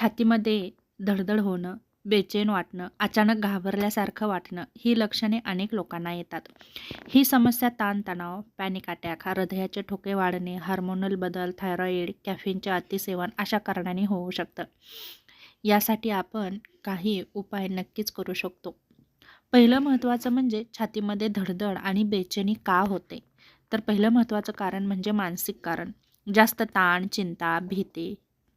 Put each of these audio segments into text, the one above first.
छातीमध्ये धडधड होणं, बेचैन वाटणं, अचानक घाबरल्यासारखं वाटणं ही लक्षणे अनेक लोकांना येतात. ही समस्या ताणतणाव, पॅनिक अटॅक, हृदयाचे ठोके वाढणे, हार्मोनल बदल, थायरॉईड, कॅफीनचे अतिसेवन अशा कारणांनी होऊ शकतं. यासाठी आपण काही उपाय नक्कीच करू शकतो. पहिलं महत्त्वाचं म्हणजे छातीमध्ये धडधड आणि बेचैनी का होते? तर पहिलं महत्त्वाचं कारण म्हणजे मानसिक कारण. जास्त ताण, चिंता, भीती,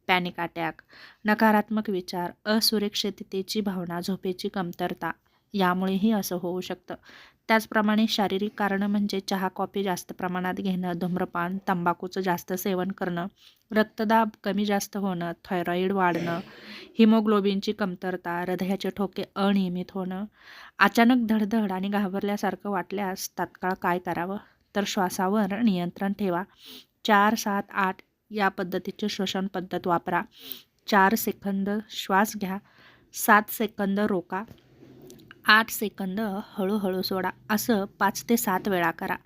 पॅनिक अटॅक, नकारात्मक विचार, असुरक्षिततेची भावना, झोपेची कमतरता यामुळेही असं होऊ शकतं. त्याचप्रमाणे शारीरिक कारणं म्हणजे चहा, कॉफी जास्त प्रमाणात घेणं, धूम्रपान, तंबाखूचं जास्त सेवन करणं, रक्तदाब कमी जास्त होणं, थायरॉईड वाढणं, हिमोग्लोबिनची कमतरता, हृदयाचे ठोके अनियमित होणं. अचानक धडधड आणि घाबरल्यासारखं वाटल्यास तात्काळ काय करावं? तर श्वासावर नियंत्रण ठेवा. 4, 7, 8 या पद्धतीची श्वसन पद्धत वापरा. 4 सेकंद श्वास घ्या, 7 सेकंद रोका, 8 सेकंद हळूहळू सोडा. असं 5 ते 7 वेळा करा.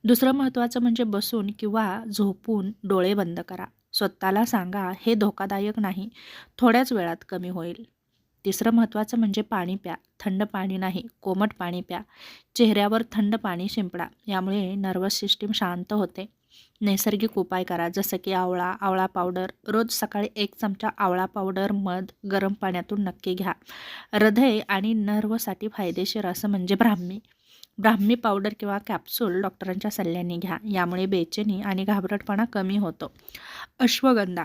दुसरं महत्त्वाचं म्हणजे बसून किंवा झोपून डोळे बंद करा. स्वतःला सांगा हे धोकादायक नाही, थोड्याच वेळात कमी होईल. तिसरं महत्त्वाचं म्हणजे पाणी प्या. थंड पाणी नाही, कोमट पाणी प्या. चेहऱ्यावर थंड पाणी शिंपडा. यामुळे नर्वस सिस्टीम शांत होते. नैसर्गिक उपाय करा, जसं की आवळा पावडर. रोज सकाळी 1 चमचा आवळा पावडर मध गरम पाण्यातून नक्की घ्या. हृदय आणि नर्वसाठी फायदेशीर असं म्हणजे ब्राह्मी पावडर किंवा कॅप्सूल डॉक्टरांच्या सल्ल्याने घ्या. यामुळे बेचैनी आणि घाबरटपणा कमी होतो. अश्वगंधा.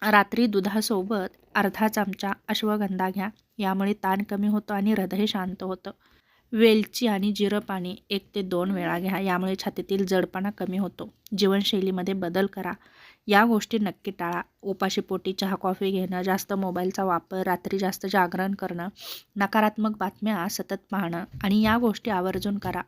रात्री दुधासोबत अर्धा चमचा अश्वगंधा घ्या. यामुळे ताण कमी होतो आणि हृदय शांत होतं. वेलची आणि जिरं पाणी 1 ते 2 वेळा घ्या. यामुळे छातीतील जडपणा कमी होतो. जीवनशैलीमध्ये बदल करा. या गोष्टी नक्की टाळा. उपाशीपोटी चहा, कॉफी घेणं, जास्त मोबाईलचा वापर, रात्री जास्त जागरण करणं, नकारात्मक बातम्या सतत पाहणं आणि या गोष्टी आवर्जून करा.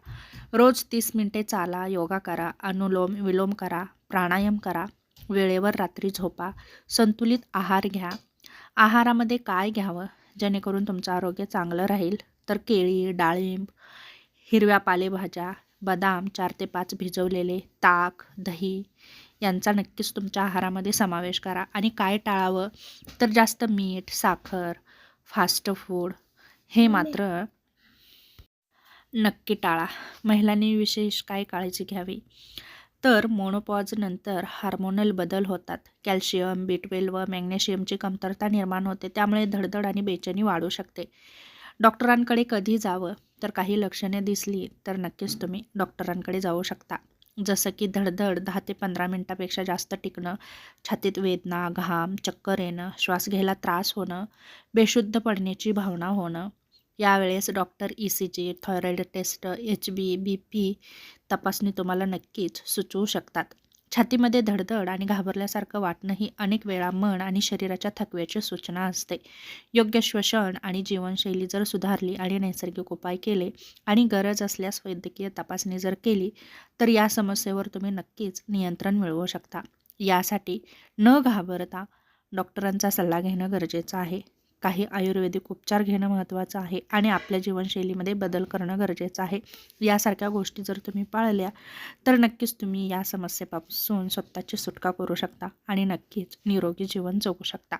रोज 30 मिनिटे चाला, योगा करा, अनुलोम विलोम करा, प्राणायाम करा. वेळेवर रात्री झोपा. संतुलित आहार घ्या. आहारामध्ये काय घ्यावं जेणेकरून तुमचं आरोग्य चांगलं राहील? तर केळी, डाळिंब, हिरव्या पालेभाज्या, बदाम 4 ते 5 भिजवलेले, ताक, दही यांचा नक्कीच तुमच्या आहारामध्ये समावेश करा. आणि काय टाळावं? तर जास्त मीठ, साखर, फास्ट फूड हे मात्र नक्की टाळा. महिलांनी विशेष काय काळजी घ्यावी? तर मोनोपॉज नंतर हार्मोनल बदल होतात. कॅल्शियम, B12 व मॅग्नेशियमची कमतरता निर्माण होते. त्यामुळे धडधड आणि बेचैनी वाढू शकते. डॉक्टरांकडे कधी जावं? तर काही लक्षणे दिसली तर नक्कीच तुम्ही डॉक्टरांकडे जाऊ शकता. जसं की धडधड 10 ते 15 मिनिटापेक्षा जास्त टिकणं, छातीत वेदना, घाम, चक्कर येणं, श्वास घ्यायला त्रास होणं, बेशुद्ध पडण्याची भावना होणं. यावेळेस doctor ECG, thyroid test, HB, BP तपासणी तुम्हाला नक्कीच सुचवू शकतात. छातीमध्ये धडधड आणि घाबरल्यासारखं वाटणं ही अनेक वेळा मन आणि शरीराच्या थकव्याची सूचना असते. योग्य श्वसन आणि जीवनशैली जर सुधारली आणि नैसर्गिक उपाय केले आणि गरज असल्यास वैद्यकीय तपासणी जर केली तर या समस्येवर तुम्ही नक्कीच नियंत्रण मिळवू शकता. यासाठी न घाबरता डॉक्टरांचा सल्ला घेणं गरजेचं आहे. काही आयुर्वेदिक उपचार घेणं महत्त्वाचं आहे आणि आपल्या जीवनशैलीमध्ये बदल करणं गरजेचं आहे. यासारख्या गोष्टी जर तुम्ही पाळल्या तर नक्कीच तुम्ही या समस्येपासून स्वतःची सुटका करू शकता आणि नक्कीच निरोगी जीवन जगू शकता.